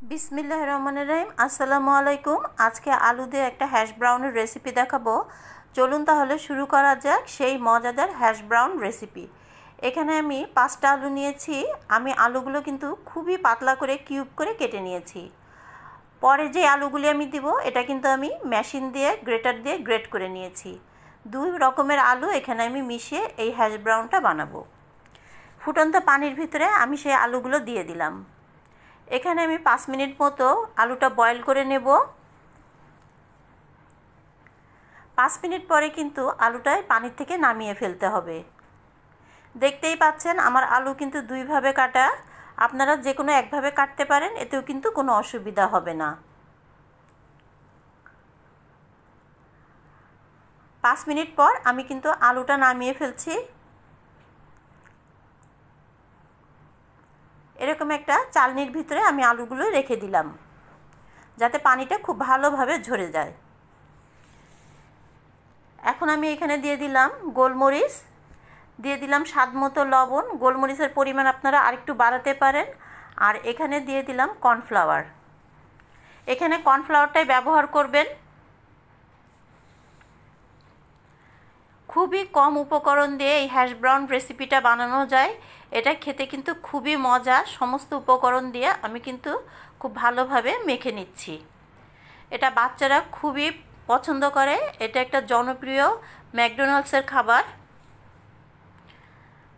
বিসমিল্লাহির রহমানির রহিম। আসসালামু আলাইকুম। আজকে আলু দিয়ে একটা হ্যাশ ব্রাউনের রেসিপি দেখাবো। চলুন তাহলে শুরু করা যাক সেই মজাদার হ্যাশ ব্রাউন রেসিপি। এখানে আমি 5টা আলু নিয়েছি। আমি আলুগুলো কিন্তু খুবই পাতলা করে কিউব করে কেটে নিয়েছি। পরে যে আলুগুলি আমি দিব এটা কিন্তু আমি মেশিন দিয়ে গ্রেটার দিয়ে গ্রেট করে নিয়েছি। দুই রকমের আলু এখানে আমি মিশিয়ে এই হ্যাশ ব্রাউনটা বানাবো। ফুটন্ত পানির ভিতরে আমি সেই আলুগুলো দিয়ে দিলাম। এখানে আমি 5 মিনিট মতো আলুটা বয়েল করে নেব। 5 মিনিট পরে কিন্তু আলুটাই পানি থেকে নামিয়ে ফেলতে হবে। দেখতেই পাচ্ছেন আমার আলু কিন্তু দুইভাবে কাটা। আপনারা যে কোনো একভাবে কাটতে পারেন, এতেও কিন্তু কোনো অসুবিধা হবে না। 5 মিনিট পর আমি কিন্তু আলুটা নামিয়ে ফেলছি। এরকম একটা চালনির ভিতরে আমি আলুগুলো রেখে দিলাম যাতে পানিটা খুব ভালোভাবে ঝরে যায়। এখন আমি এখানে দিয়ে দিলাম গোলমরিচ, দিয়ে দিলাম স্বাদ মতো লবণ। গোলমরিচের পরিমাণ আপনারা আরেকটু বাড়াতে পারেন। আর এখানে দিয়ে দিলাম কর্নফ্লাওয়ার। এখানে কর্নফ্লাওয়ারটাই ব্যবহার করবেন। খুবই কম উপকরণ দিয়ে এই হ্যাশ ব্রাউন রেসিপিটা বানানো যায়। এটা খেতে কিন্তু খুবই মজা। সমস্ত উপকরণ দিয়ে আমি কিন্তু খুব ভালোভাবে মেখে নিচ্ছি। এটা বাচ্চারা খুবই পছন্দ করে। এটা একটা জনপ্রিয় ম্যাকডোনাল্ডসের খাবার।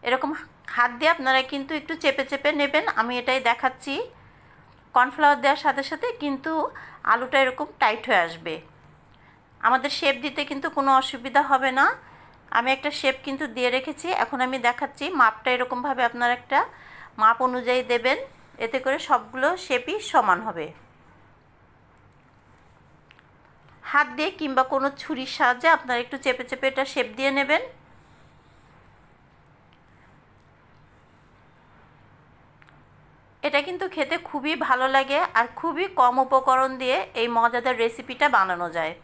এরকম হাত দিয়ে আপনারা কিন্তু একটু চেপে চেপে নেবেন। আমি এটাই দেখাচ্ছি। কর্নফ্লাওয়ার দেওয়ার সাথে সাথে কিন্তু আলুটা এরকম টাইট হয়ে আসবে। আমাদের শেপ দিতে কিন্তু কোনো অসুবিধা হবে না। আমি একটা শেপ কিন্তু দিয়ে রেখেছি। এখন আমি দেখাচ্ছি মাপটা এরকমভাবে আপনারা একটা মাপ অনুযায়ী দেবেন, এতে করে সবগুলো শেপই সমান হবে। হাত দিয়ে কিংবা কোনো ছুরির সাহায্যে আপনারা একটু চেপে চেপে এটা শেপ দিয়ে নেবেন। এটা কিন্তু খেতে খুবই ভালো লাগে আর খুবই কম উপকরণ দিয়ে এই মজাদার রেসিপিটা বানানো যায়।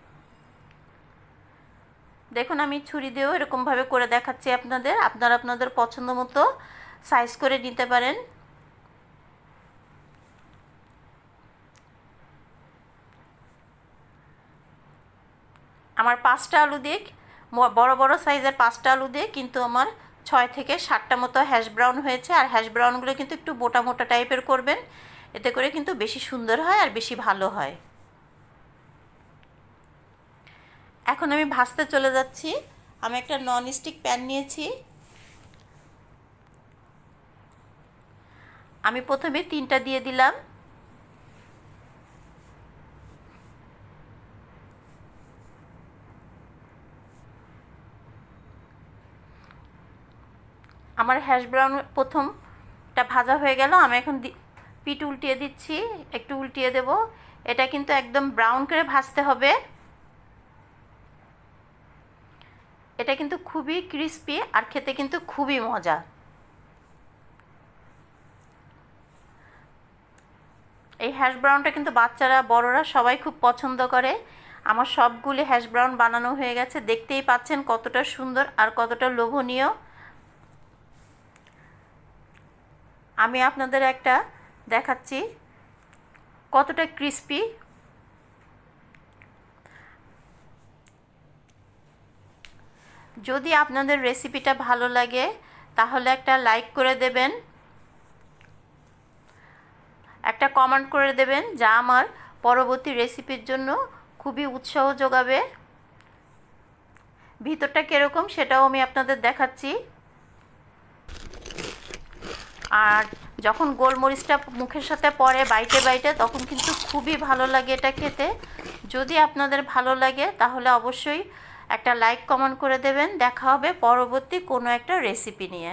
দেখুন আমি ছুরি দিয়েও এরকমভাবে করে দেখাচ্ছি আপনাদের। আপনারা আপনাদের পছন্দ মতো সাইজ করে নিতে পারেন। আমার 5টা আলু দিয়ে, বড় বড় সাইজের 5টা আলু দিয়ে কিন্তু আমার 6 থেকে 7টা মতো হ্যাশ ব্রাউন হয়েছে। আর হ্যাশ ব্রাউনগুলো কিন্তু একটু মোটা মোটা টাইপের করবেন, এতে করে কিন্তু বেশি সুন্দর হয় আর বেশি ভালো হয়। এখন আমি ভাজতে চলে যাচ্ছি। আমি একটা ননস্টিক প্যান নিয়েছি। আমি প্রথমে 3টা দিয়ে দিলাম। আমার হ্যাশ ব্রাউন প্রথমটা ভাজা হয়ে গেল। আমি এখন পিঠ উল্টিয়ে দিচ্ছি, একটু উল্টিয়ে দেব। এটা কিন্তু একদম ব্রাউন করে ভাজতে হবে। এটা কিন্তু খুবই ক্রিস্পি আর খেতে কিন্তু খুবই মজা। এই হ্যাশ ব্রাউনটা কিন্তু বাচ্চারা বড়রা সবাই খুব পছন্দ করে। আমার সবগুলি হ্যাশ ব্রাউন বানানো হয়ে গেছে। দেখতেই পাচ্ছেন কতটা সুন্দর আর কতটা লোভনীয়। আমি আপনাদের একটা দেখাচ্ছি কতটা ক্রিস্পি। যদি আপনাদের রেসিপিটা ভালো লাগে তাহলে একটা লাইক করে দেবেন, একটা কমেন্ট করে দেবেন, যা আমার পরবর্তী রেসিপির জন্য খুবই উৎসাহ যোগাবে। ভিতরটা কীরকম সেটাও আমি আপনাদের দেখাচ্ছি। আর যখন গোলমরিচটা মুখের সাথে পড়ে বাইটে বাইটে, তখন কিন্তু খুবই ভালো লাগে এটা খেতে। যদি আপনাদের ভালো লাগে তাহলে অবশ্যই একটা লাইক কমেন্ট করে দেবেন। দেখা হবে পরবর্তী কোনো একটা রেসিপি নিয়ে।